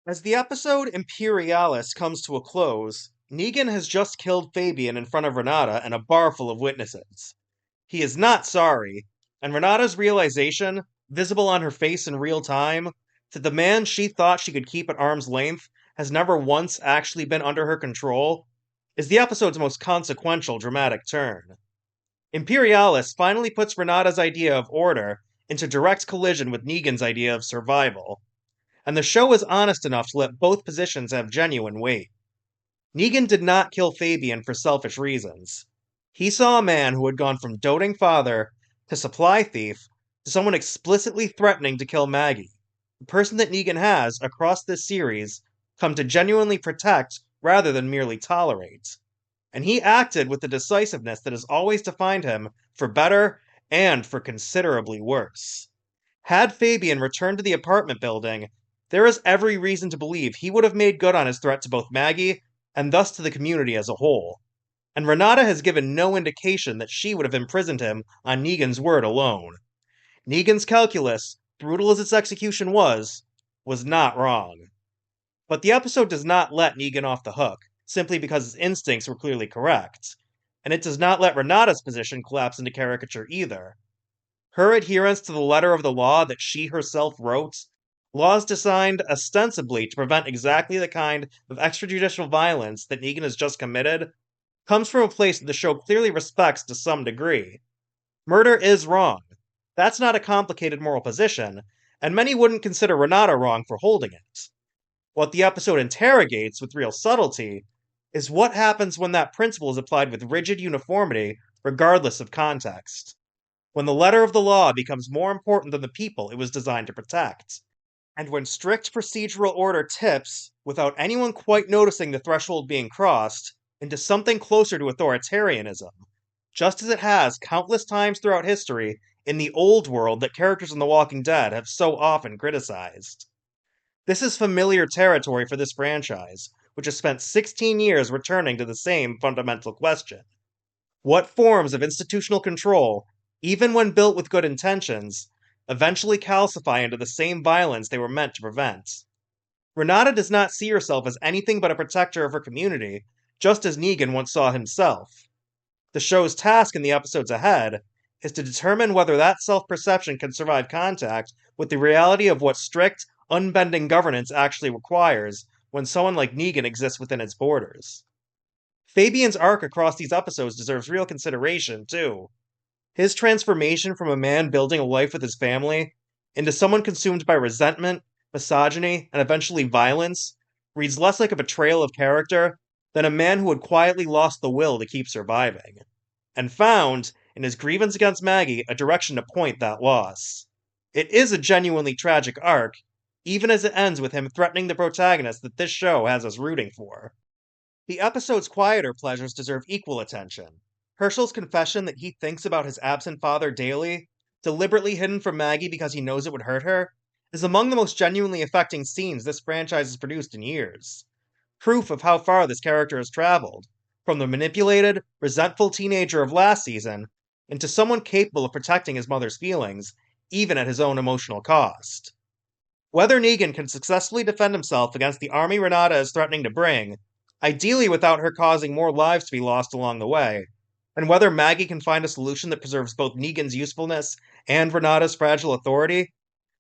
As the episode Imperialis comes to a close, Negan has just killed Fabian in front of Renata and a bar full of witnesses. He is not sorry, and Renata's realization, visible on her face in real time, that the man she thought she could keep at arm's length has never once actually been under her control, is the episode's most consequential dramatic turn. Imperialis finally puts Renata's idea of order into direct collision with Negan's idea of survival, and the show is honest enough to let both positions have genuine weight. Negan did not kill Fabian for selfish reasons. He saw a man who had gone from doting father to supply thief to someone explicitly threatening to kill Maggie, the person that Negan has, across this series, come to genuinely protect rather than merely tolerate. And he acted with the decisiveness that has always defined him, for better and for considerably worse. Had Fabian returned to the apartment building, there is every reason to believe he would have made good on his threat to both Maggie and thus to the community as a whole. And Renata has given no indication that she would have imprisoned him on Negan's word alone. Negan's calculus, brutal as its execution was not wrong. But the episode does not let Negan off the hook, simply because his instincts were clearly correct. And it does not let Renata's position collapse into caricature either. Her adherence to the letter of the law that she herself wrote, laws designed ostensibly to prevent exactly the kind of extrajudicial violence that Negan has just committed, comes from a place that the show clearly respects to some degree. Murder is wrong. That's not a complicated moral position, and many wouldn't consider Renata wrong for holding it. What the episode interrogates with real subtlety is what happens when that principle is applied with rigid uniformity, regardless of context. When the letter of the law becomes more important than the people it was designed to protect. And when strict procedural order tips, without anyone quite noticing the threshold being crossed, into something closer to authoritarianism, just as it has countless times throughout history in the old world that characters in The Walking Dead have so often criticized. This is familiar territory for this franchise, which has spent 16 years returning to the same fundamental question. What forms of institutional control, even when built with good intentions, eventually calcify into the same violence they were meant to prevent? Renata does not see herself as anything but a protector of her community, just as Negan once saw himself. The show's task in the episodes ahead is to determine whether that self-perception can survive contact with the reality of what strict, unbending governance actually requires when someone like Negan exists within its borders. Fabian's arc across these episodes deserves real consideration, too. His transformation from a man building a life with his family into someone consumed by resentment, misogyny, and eventually violence reads less like a betrayal of character than a man who had quietly lost the will to keep surviving, and found, in his grievance against Maggie, a direction to point that loss. It is a genuinely tragic arc, even as it ends with him threatening the protagonist that this show has us rooting for. The episode's quieter pleasures deserve equal attention. Hershel's confession that he thinks about his absent father daily, deliberately hidden from Maggie because he knows it would hurt her, is among the most genuinely affecting scenes this franchise has produced in years. Proof of how far this character has traveled, from the manipulated, resentful teenager of last season into someone capable of protecting his mother's feelings, even at his own emotional cost. Whether Negan can successfully defend himself against the army Renata is threatening to bring, ideally without her causing more lives to be lost along the way, and whether Maggie can find a solution that preserves both Negan's usefulness and Renata's fragile authority,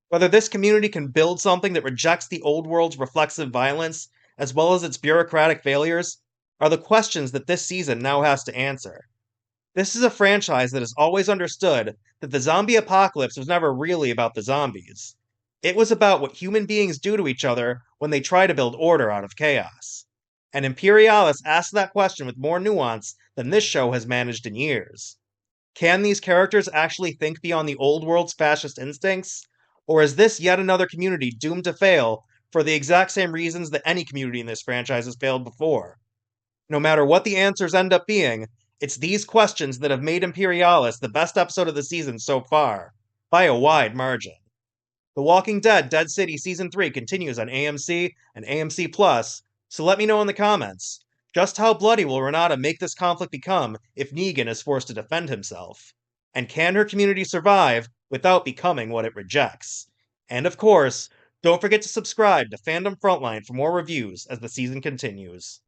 whether this community can build something that rejects the old world's reflexive violence as well as its bureaucratic failures, are the questions that this season now has to answer. This is a franchise that has always understood that the zombie apocalypse was never really about the zombies. It was about what human beings do to each other when they try to build order out of chaos. And Imperialis asks that question with more nuance than this show has managed in years. Can these characters actually think beyond the old world's fascist instincts? Or is this yet another community doomed to fail for the exact same reasons that any community in this franchise has failed before? No matter what the answers end up being, it's these questions that have made Imperialis the best episode of the season so far, by a wide margin. The Walking Dead Dead City Season 3 continues on AMC and AMC Plus, so let me know in the comments. Just how bloody will Renata make this conflict become if Negan is forced to defend himself? And can her community survive without becoming what it rejects? And of course, Don't forget to subscribe to Fandom Frontline for more reviews as the season continues.